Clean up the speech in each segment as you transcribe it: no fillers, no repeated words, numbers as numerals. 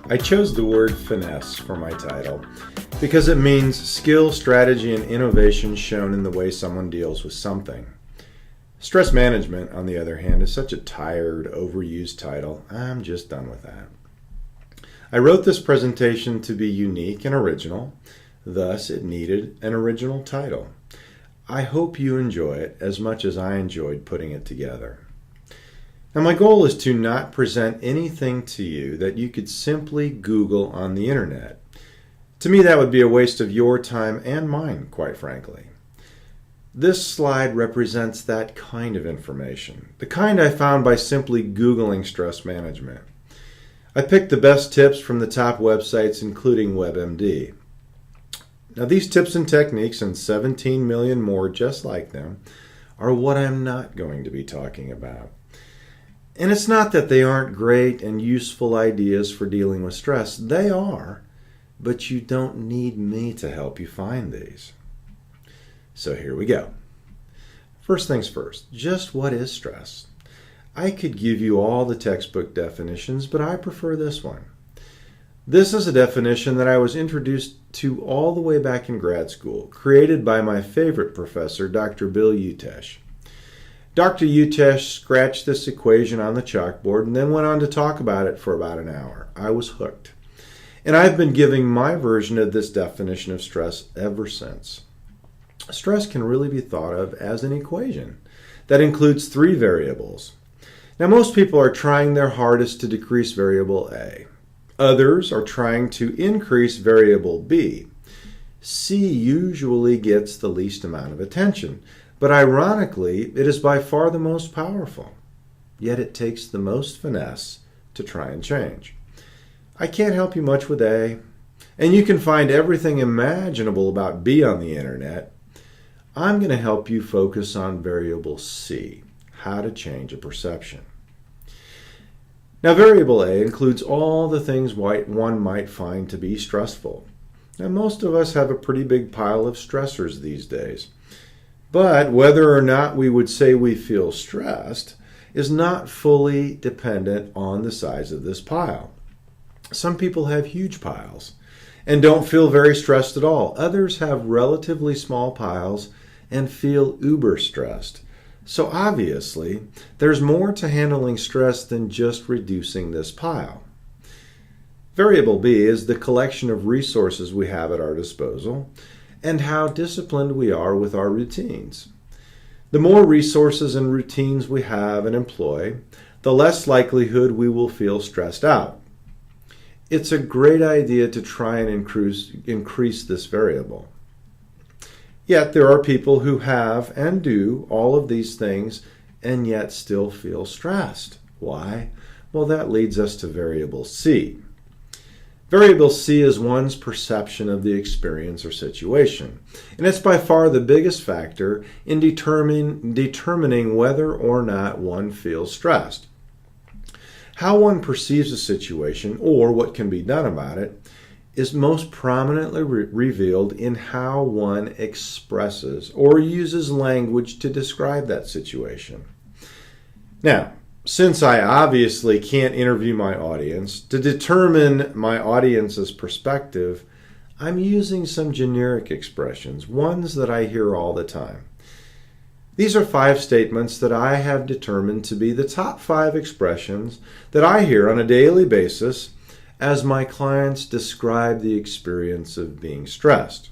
I chose the word finesse for my title because it means skill, strategy, and innovation shown in the way someone deals with something. Stress management, on the other hand, is such a tired, overused title. I'm just done with that. I wrote this presentation to be unique and original, thus it needed an original title. I hope you enjoy it as much as I enjoyed putting it together. Now, my goal is to not present anything to you that you could simply Google on the internet. To me, that would be a waste of your time and mine, quite frankly. This slide represents that kind of information, the kind I found by simply Googling stress management. I picked the best tips from the top websites, including WebMD. Now, these tips and techniques, and 17 million more just like them, are what I'm not going to be talking about. And it's not that they aren't great and useful ideas for dealing with stress. They are, but you don't need me to help you find these. So here we go. First things first, just what is stress? I could give you all the textbook definitions, but I prefer this one. This is a definition that I was introduced to all the way back in grad school, created by my favorite professor, Dr. Bill Utesh. Dr. Utesh scratched this equation on the chalkboard and then went on to talk about it for about an hour. I was hooked. And I've been giving my version of this definition of stress ever since. Stress can really be thought of as an equation that includes three variables. Now, most people are trying their hardest to decrease variable A. Others are trying to increase variable B. C usually gets the least amount of attention, but ironically, it is by far the most powerful. Yet it takes the most finesse to try and change. I can't help you much with A, and you can find everything imaginable about B on the internet. I'm going to help you focus on variable C, how to change a perception. Now, variable A includes all the things one might find to be stressful. Now, most of us have a pretty big pile of stressors these days. But whether or not we would say we feel stressed is not fully dependent on the size of this pile. Some people have huge piles and don't feel very stressed at all. Others have relatively small piles and feel uber stressed. So obviously, there's more to handling stress than just reducing this pile. Variable B is the collection of resources we have at our disposal and how disciplined we are with our routines. The more resources and routines we have and employ, the less likelihood we will feel stressed out. It's a great idea to try and increase this variable. Yet there are people who have and do all of these things and yet still feel stressed. Why? Well, that leads us to variable C. Variable C is one's perception of the experience or situation, and it's by far the biggest factor in determining whether or not one feels stressed. How one perceives a situation, or what can be done about it, is most prominently revealed in how one expresses or uses language to describe that situation. Now, since I obviously can't interview my audience, to determine my audience's perspective, I'm using some generic expressions, ones that I hear all the time. These are 5 statements that I have determined to be the top 5 expressions that I hear on a daily basis as my clients describe the experience of being stressed.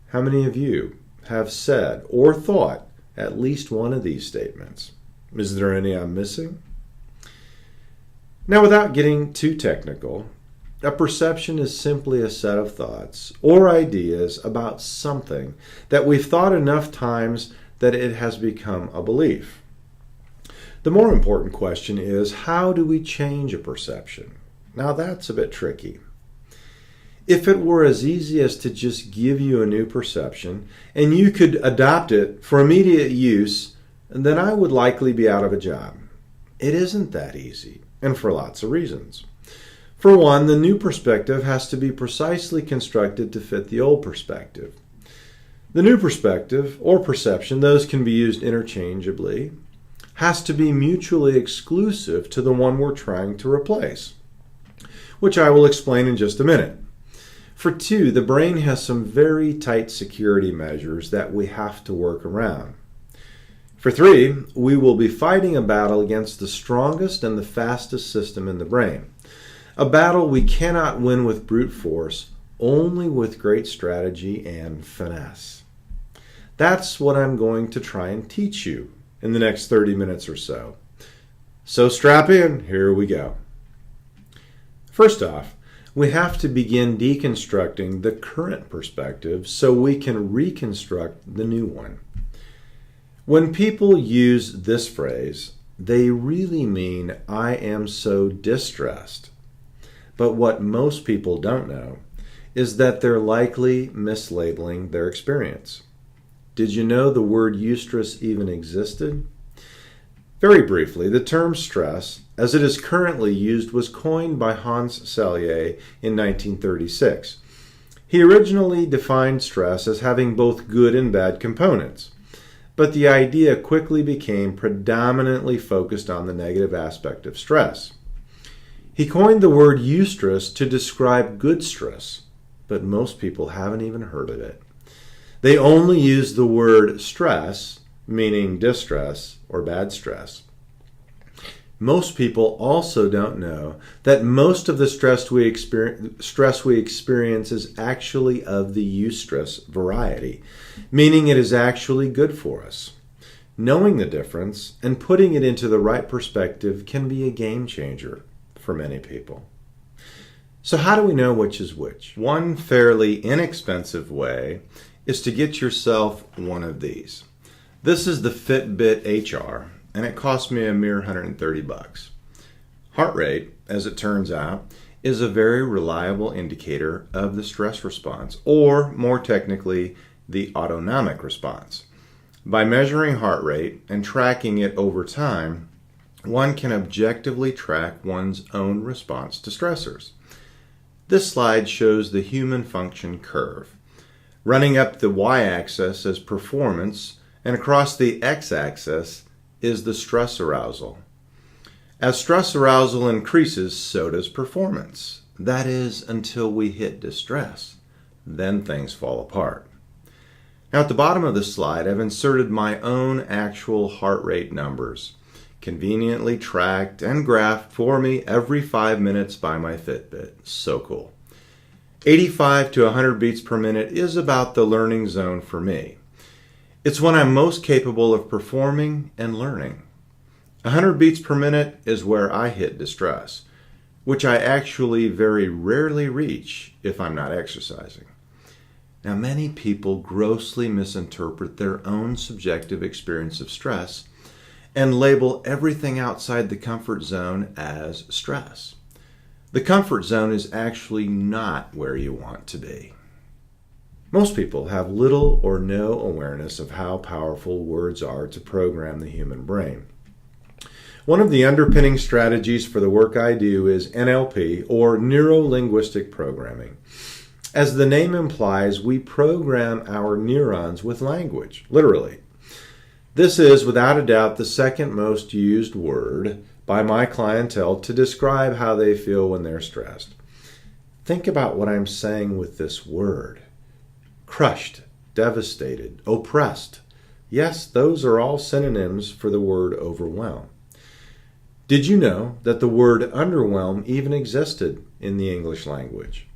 How many of you have said or thought at least one of these statements? Is there any I'm missing? Now, without getting too technical, a perception is simply a set of thoughts or ideas about something that we've thought enough times that it has become a belief. The more important question is, how do we change a perception? Now, that's a bit tricky. If it were as easy as to just give you a new perception and you could adopt it for immediate use, then I would likely be out of a job. It isn't that easy, and for lots of reasons. For one, the new perspective has to be precisely constructed to fit the old perspective. The new perspective, or perception, those can be used interchangeably, has to be mutually exclusive to the one we're trying to replace. which I will explain in just a minute. For 2, the brain has some very tight security measures that we have to work around. For 3, we will be fighting a battle against the strongest and the fastest system in the brain. A battle we cannot win with brute force, only with great strategy and finesse. That's what I'm going to try and teach you in the next 30 minutes or so. So strap in, here we go. First off, we have to begin deconstructing the current perspective so we can reconstruct the new one. When people use this phrase, they really mean, I am so distressed. But what most people don't know is that they're likely mislabeling their experience. Did you know the word eustress even existed? Very briefly, the term stress, as it is currently used, was coined by Hans Selye in 1936. He originally defined stress as having both good and bad components, but the idea quickly became predominantly focused on the negative aspect of stress. He coined the word eustress to describe good stress, but most people haven't even heard of it. They only use the word stress, meaning distress or bad stress. Most people also don't know that most of the stress we experience is actually of the eustress variety, meaning it is actually good for us. Knowing the difference and putting it into the right perspective can be a game changer for many people. So how do we know which is which? One fairly inexpensive way is to get yourself one of these. This is the Fitbit HR, and it cost me a mere $130. Heart rate, as it turns out, is a very reliable indicator of the stress response, or more technically, the autonomic response. By measuring heart rate and tracking it over time, one can objectively track one's own response to stressors. This slide shows the human function curve. Running up the y-axis is performance, and across the x-axis is the stress arousal. As stress arousal increases, so does performance. That is, until we hit distress. Then things fall apart. Now at the bottom of the slide, I've inserted my own actual heart rate numbers, conveniently tracked and graphed for me every 5 minutes by my Fitbit. So cool. 85 to 100 beats per minute is about the learning zone for me. It's when I'm most capable of performing and learning. 100 beats per minute is where I hit distress, which I actually very rarely reach if I'm not exercising. Now, many people grossly misinterpret their own subjective experience of stress and label everything outside the comfort zone as stress. The comfort zone is actually not where you want to be. Most people have little or no awareness of how powerful words are to program the human brain. One of the underpinning strategies for the work I do is NLP, or neuro-linguistic programming. As the name implies, we program our neurons with language, literally. This is, without a doubt, the second most used word by my clientele to describe how they feel when they're stressed. Think about what I'm saying with this word. Crushed, devastated, oppressed. Yes, those are all synonyms for the word overwhelm. Did you know that the word underwhelm even existed in the English language?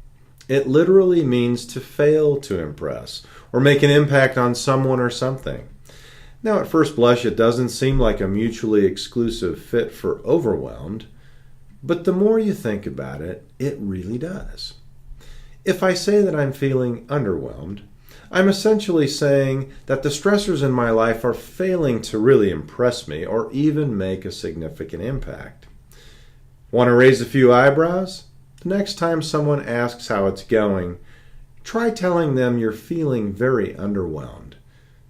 It literally means to fail to impress or make an impact on someone or something. Now, at first blush, it doesn't seem like a mutually exclusive fit for overwhelmed, but the more you think about it, it really does. If I say that I'm feeling underwhelmed, I'm essentially saying that the stressors in my life are failing to really impress me or even make a significant impact. Want to raise a few eyebrows? The next time someone asks how it's going, try telling them you're feeling very underwhelmed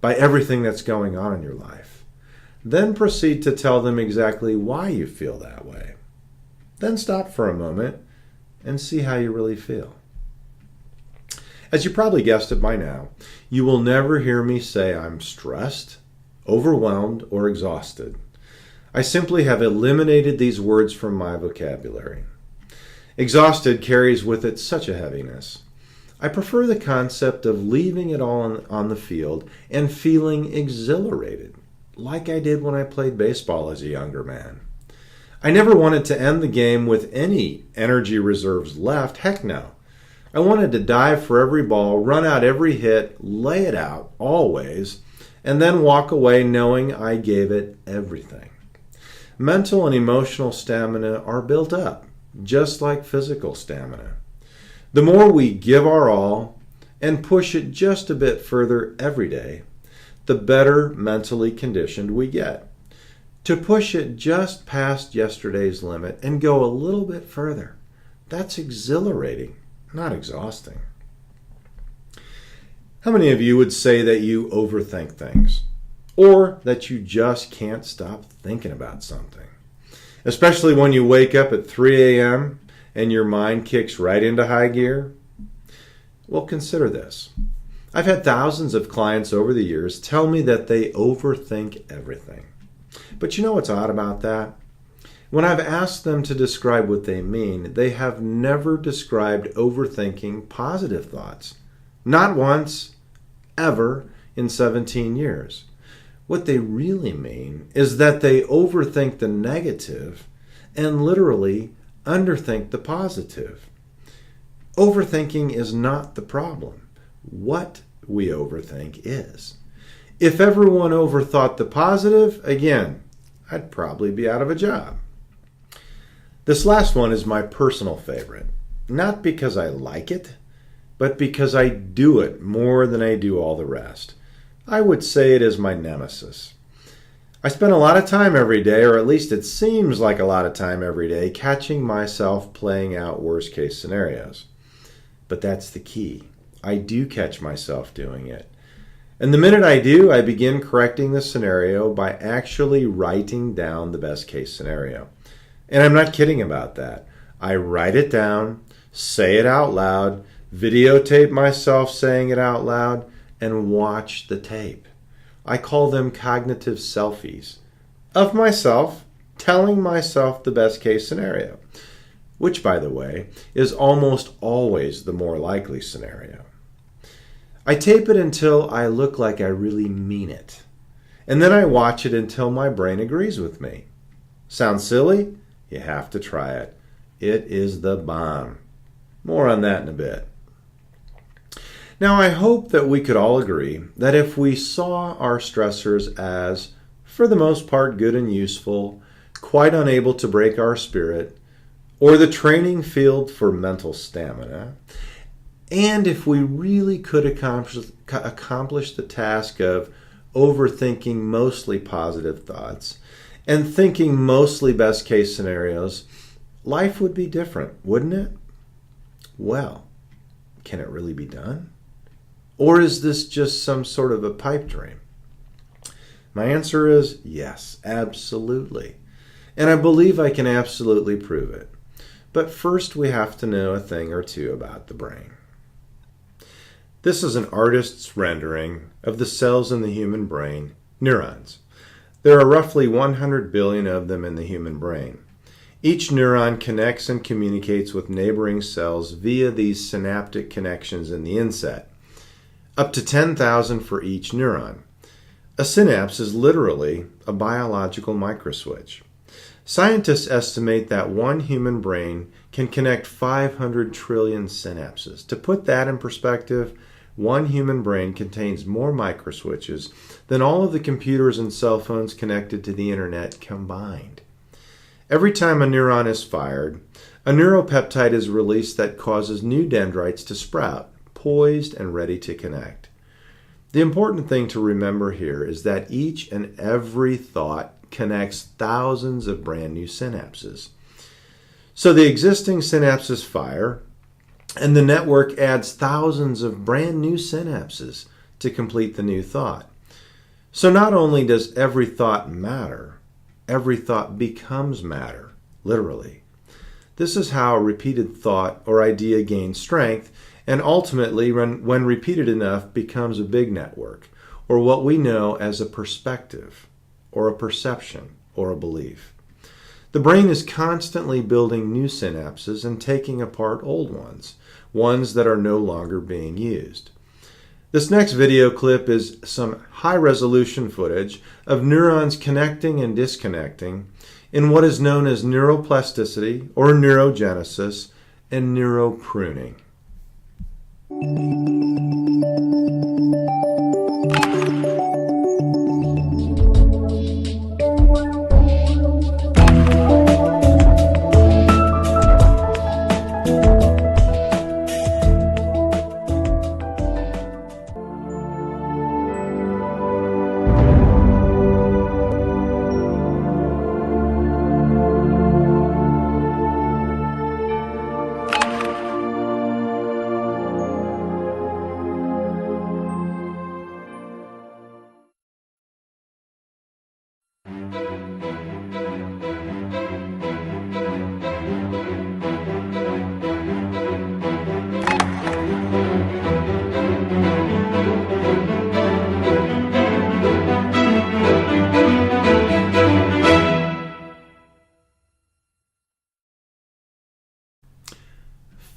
by everything that's going on in your life. Then proceed to tell them exactly why you feel that way. Then stop for a moment and see how you really feel. As you probably guessed it by now, you will never hear me say I'm stressed, overwhelmed, or exhausted. I simply have eliminated these words from my vocabulary. Exhausted carries with it such a heaviness. I prefer the concept of leaving it all on the field and feeling exhilarated, like I did when I played baseball as a younger man. I never wanted to end the game with any energy reserves left. Heck no. I wanted to dive for every ball, run out every hit, lay it out, always, and then walk away knowing I gave it everything. Mental and emotional stamina are built up, just like physical stamina. The more we give our all and push it just a bit further every day, the better mentally conditioned we get. To push it just past yesterday's limit and go a little bit further, that's exhilarating, not exhausting. How many of you would say that you overthink things, or that you just can't stop thinking about something? Especially when you wake up at 3 a.m. and your mind kicks right into high gear? Well, consider this. I've had thousands of clients over the years tell me that they overthink everything. But you know what's odd about that? When I've asked them to describe what they mean, they have never described overthinking positive thoughts. Not once, ever, in 17 years. What they really mean is that they overthink the negative and literally underthink the positive. Overthinking is not the problem. What we overthink is. If everyone overthought the positive, again, I'd probably be out of a job. This last one is my personal favorite. Not because I like it, but because I do it more than I do all the rest. I would say it is my nemesis. I spend a lot of time every day, or at least it seems like a lot of time every day, catching myself playing out worst case scenarios. But that's the key. I do catch myself doing it. And the minute I do, I begin correcting the scenario by actually writing down the best case scenario. And I'm not kidding about that. I write it down, say it out loud, videotape myself saying it out loud, and watch the tape. I call them cognitive selfies of myself telling myself the best case scenario, which, by the way, is almost always the more likely scenario. I tape it until I look like I really mean it, and then I watch it until my brain agrees with me. Sounds silly? You have to try it. It is the bomb. More on that in a bit. Now, I hope that we could all agree that if we saw our stressors as, for the most part, good and useful, quite unable to break our spirit, or the training field for mental stamina, and if we really could accomplish the task of overthinking mostly positive thoughts and thinking mostly best case scenarios, life would be different, wouldn't it? Well, can it really be done? Or is this just some sort of a pipe dream? My answer is yes, absolutely. And I believe I can absolutely prove it. But first we have to know a thing or two about the brain. This is an artist's rendering of the cells in the human brain, neurons. There are roughly 100 billion of them in the human brain. Each neuron connects and communicates with neighboring cells via these synaptic connections in the inset. Up to 10,000 for each neuron. A synapse is literally a biological microswitch. Scientists estimate that one human brain can connect 500 trillion synapses. To put that in perspective, one human brain contains more microswitches than all of the computers and cell phones connected to the internet combined. Every time a neuron is fired, a neuropeptide is released that causes new dendrites to sprout, poised and ready to connect. The important thing to remember here is that each and every thought connects thousands of brand new synapses. So the existing synapses fire, and the network adds thousands of brand new synapses to complete the new thought. So not only does every thought matter, every thought becomes matter, literally. This is how repeated thought or idea gains strength, and ultimately, when repeated enough, becomes a big network, or what we know as a perspective, or a perception, or a belief. The brain is constantly building new synapses and taking apart old ones that are no longer being used. This next video clip is some high-resolution footage of neurons connecting and disconnecting in what is known as neuroplasticity or neurogenesis and neuropruning.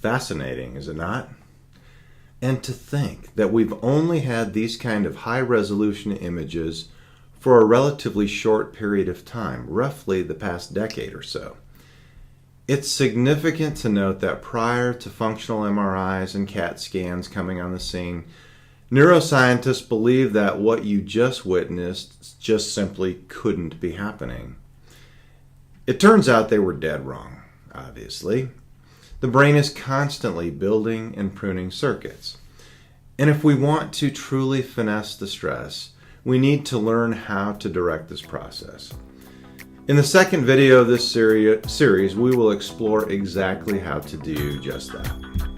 Fascinating, is it not? And to think that we've only had these kind of high-resolution images for a relatively short period of time, roughly the past decade or so. It's significant to note that prior to functional MRIs and CAT scans coming on the scene, neuroscientists believed that what you just witnessed just simply couldn't be happening. It turns out they were dead wrong, obviously. The brain is constantly building and pruning circuits. And if we want to truly finesse the stress, we need to learn how to direct this process. In the second video of this series, we will explore exactly how to do just that.